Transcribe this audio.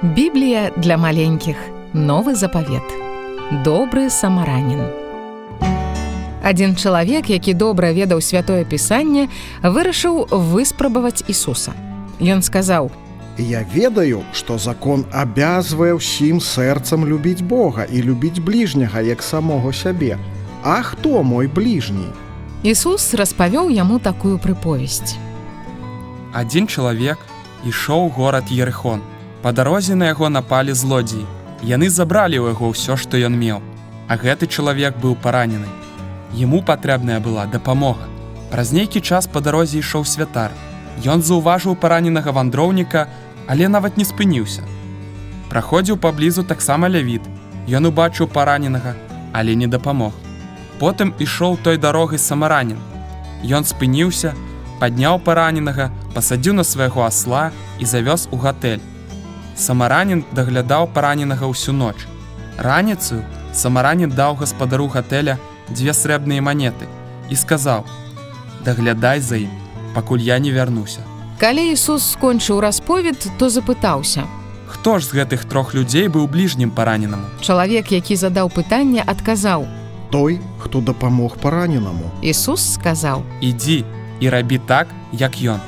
Біблія для маленькіх. Новы запавет. Добры самаранін. Адзін чалавек, які добра ведаў святое пісанне, вырашыў выспрабаваць Ісуса. Ён сказаў: «Я ведаю, што закон абавязвае ўсім сэрцам любіць Бога і любіць бліжняга як самога сябе. А хто мой бліжні?» Ісус распавёў яму такую прыповесць. Адзін чалавек ішоў у горад Ерыхон. Па дарозе на яго напалі злодзеі. Яны забралі ў яго ўсё, што ён меў. А гэты чалавек быў паранены. Яму патрэбная была дапамога. Праз нейкі час па дарозе ішоў святар. Ён заўважыў параненага вандроўніка, але нават не спыніўся. Праходзіў паблізу таксама лявіт. Ён убачыў параненага, але не дапамог. Потым ішоў той дарогай самаранін. Ён спыніўся, падняў параненага, пасадзіў на свайго асла і завёз у гатэль. Самаранін даглядаў параненага ўсю ноч. Раніцаю самаранін даў гаспадару гатэля 2 срэбныя манеты і сказаў: «Даглядай за ім, пакуль я не вярнуся». Калі Ісус скончыў расповед, то запытаўся: «Хто ж з гэтых 3 людзей быў бліжнім параненаму?» Чалавек, які задаў пытанне, адказаў: «Той, хто дапамог параненаму». Ісус сказаў: «Ідзі і рабі так, як ён».